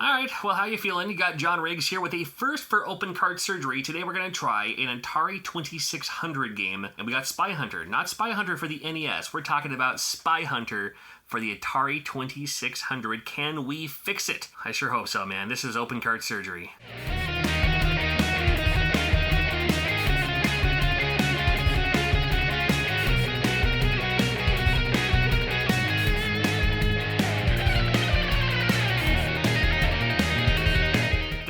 Alright, well, how you feeling? You got John Rigg'd here with a first for open cart surgery. Today we're going to try an Atari 2600 game, and we got Spy Hunter. Not Spy Hunter for the NES, we're talking about Spy Hunter for the Atari 2600. Can we fix it? I sure hope so, man. This is open cart surgery.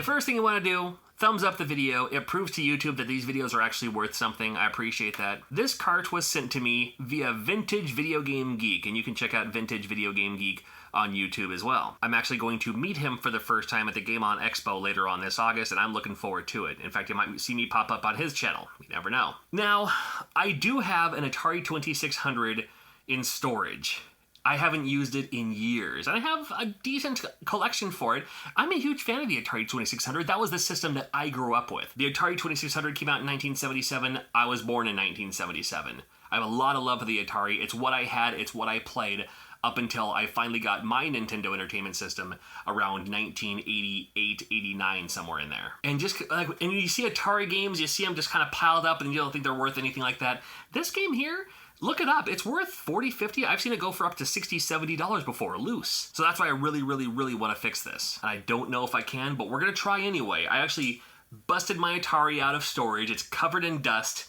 First thing you want to do, thumbs up the video. It proves to YouTube that these videos are actually worth something. I appreciate that. This cart was sent to me via Vintage Video Game Geek, and you can check out Vintage Video Game Geek on YouTube as well. I'm actually going to meet him for the first time at the Game On Expo later on this August, and I'm looking forward to it. In fact, you might see me pop up on his channel. You never know. Now, I do have an Atari 2600 in storage. I haven't used it in years, and I have a decent collection for it. I'm a huge fan of the Atari 2600. That was the system that I grew up with. The Atari 2600 came out in 1977. I was born in 1977. I have a lot of love for the Atari. It's what I had. It's what I played up until I finally got my Nintendo Entertainment System around 1988, 89, somewhere in there. And just like, and you see Atari games, you see them just kind of piled up, and you don't think they're worth anything like that. This game here, look it up. It's worth $40, $50. I've seen it go for up to $60, $70 before, loose. So that's why I really want to fix this. And I don't know if I can, but we're going to try anyway. I actually busted my Atari out of storage. It's covered in dust.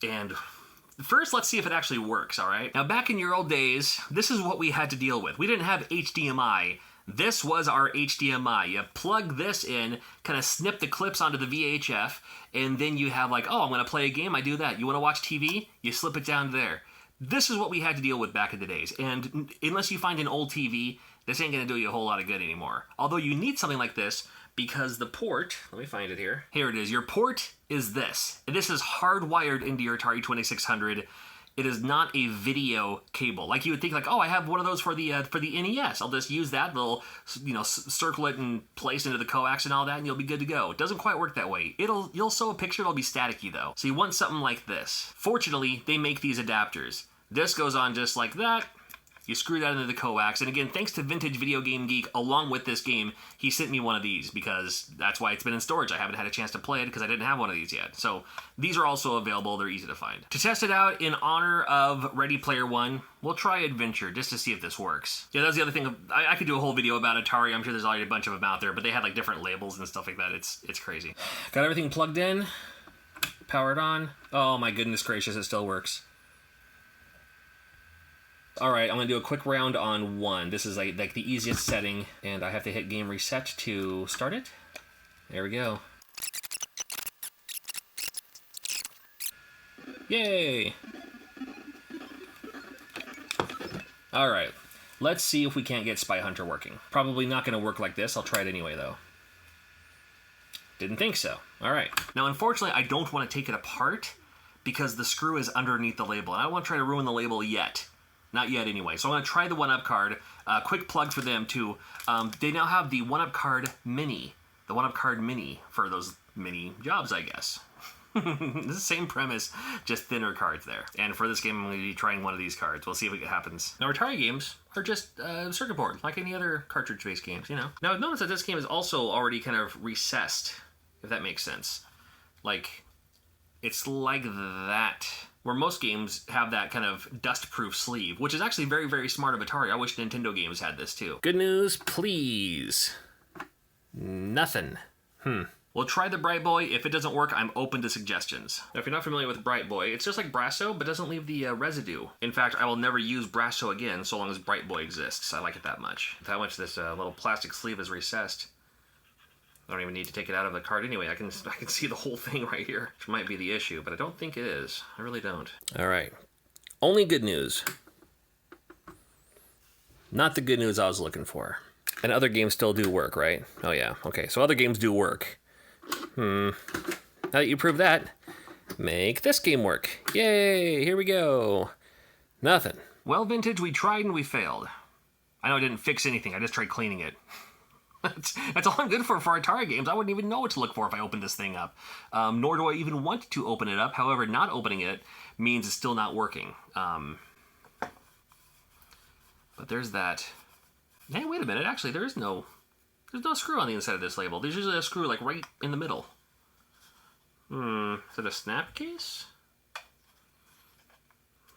And first, let's see if it actually works, all right? Now, back in your old days, this is what we had to deal with. We didn't have HDMI. This was our HDMI. You plug this in, kind of snip the clips onto the VHF, and then you have like, oh, I'm going to play a game, I do that. You want to watch TV? You slip it down there. This is what we had to deal with back in the days, and unless you find an old TV, this ain't going to do you a whole lot of good anymore. Although you need something like this, because the port, let me find it here. Here it is. Your port is this. And this is hardwired into your Atari 2600. It is not a video cable. Like you would think, like, oh, I have one of those for the NES. I'll just use that. They'll, circle it and place into the coax and all that, and you'll be good to go. It doesn't quite work that way. You'll show a picture. It'll be staticky though. So you want something like this. Fortunately, they make these adapters. This goes on just like that. You screw that into the coax, and again, thanks to Vintage Video Game Geek, along with this game, he sent me one of these, because that's why it's been in storage. I haven't had a chance to play it, because I didn't have one of these yet. So, these are also available. They're easy to find. To test it out, in honor of Ready Player One, we'll try Adventure, just to see if this works. Yeah, that's the other thing. I could do a whole video about Atari. I'm sure there's already a bunch of them out there, but they had, like, different labels and stuff like that. It's crazy. Got everything plugged in, powered on. Oh, my goodness gracious, it still works. Alright, I'm going to do a quick round on 1. This is like the easiest setting, and I have to hit game reset to start it. There we go. Yay! Alright, let's see if we can't get Spy Hunter working. Probably not going to work like this. I'll try it anyway, though. Didn't think so. Alright. Now, unfortunately, I don't want to take it apart, because the screw is underneath the label, and I don't want to try to ruin the label yet. Not yet, anyway. So I'm going to try the 1-Up card. Quick plug for them, too. They now have the 1-Up card Mini. The 1-Up card Mini for those mini jobs, I guess. This is the same premise, just thinner cards there. And for this game, I'm going to be trying one of these cards. We'll see if it happens. Now, Atari games are just circuit board, like any other cartridge-based games, you know. Now, notice that this game is also already kind of recessed, if that makes sense. Like, it's like that. Where most games have that kind of dust-proof sleeve, which is actually very smart of Atari. I wish Nintendo games had this too. Good news, please. Nothing. We'll try the Bright Boy. If it doesn't work, I'm open to suggestions. Now, if you're not familiar with Bright Boy, it's just like Brasso, but doesn't leave the residue. In fact, I will never use Brasso again so long as Bright Boy exists. I like it that much. With how much this little plastic sleeve is recessed, I don't even need to take it out of the card anyway. I can see the whole thing right here, which might be the issue, but I don't think it is. I really don't. All right. Only good news. Not the good news I was looking for. And other games still do work, right? Oh, yeah. Okay, so other games do work. Now that you prove that, make this game work. Yay! Here we go. Nothing. Well, Vintage, we tried and we failed. I know I didn't fix anything. I just tried cleaning it. That's all I'm good for Atari games. I wouldn't even know what to look for if I opened this thing up. Nor do I even want to open it up. However, not opening it means it's still not working. But there's that. Hey, wait a minute. Actually, there's no There's no screw on the inside of this label. There's usually a screw like right in the middle. Is it a snap case?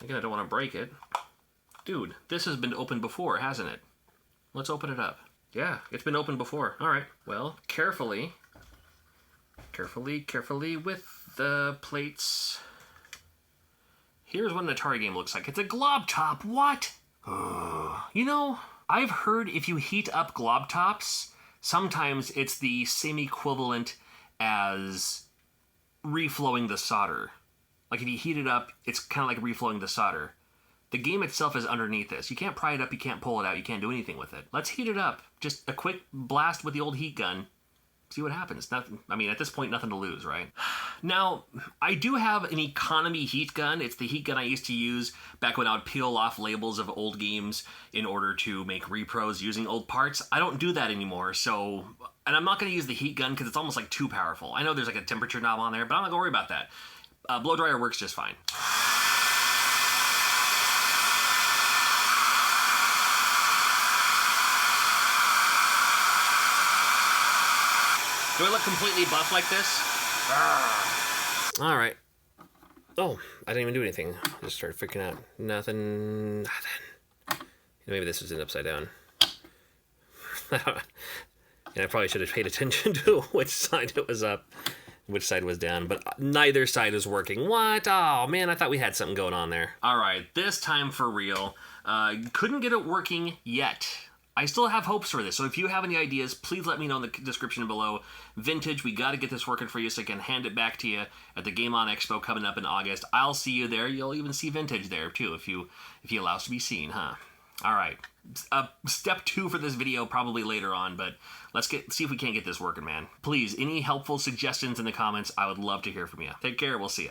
Again, I don't want to break it. Dude, this has been opened before, hasn't it? Let's open it up. Yeah, it's been opened before. All right. Well, carefully with the plates. Here's what an Atari game looks like. It's a glob top. What? You know, I've heard if you heat up glob tops, sometimes it's the same equivalent as reflowing the solder. Like if you heat it up, it's kind of like reflowing the solder. The game itself is underneath this. You can't pry it up, you can't pull it out, you can't do anything with it. Let's heat it up. Just a quick blast with the old heat gun. See what happens. Nothing. I mean, at this point, nothing to lose, right? Now, I do have an economy heat gun. It's the heat gun I used to use back when I would peel off labels of old games in order to make repros using old parts. I don't do that anymore, so... And I'm not going to use the heat gun because it's almost like too powerful. I know there's like a temperature knob on there, but I'm not going to worry about that. Blow dryer works just fine. Do I look completely buff like this? All right. Oh, I didn't even do anything. I just started freaking out. Nothing. Maybe this was in upside down. And I probably should have paid attention to which side it was up, which side was down, but neither side is working. What? Oh, man, I thought we had something going on there. All right, this time for real. Couldn't get it working yet. I still have hopes for this, so if you have any ideas, please let me know in the description below. Vintage, we got to get this working for you so I can hand it back to you at the Game On Expo coming up in August. I'll see you there. You'll even see Vintage there, too, if you allow us to be seen, huh? All right. Step 2 for this video probably later on, but let's see if we can't get this working, man. Please, any helpful suggestions in the comments, I would love to hear from you. Take care. We'll see you.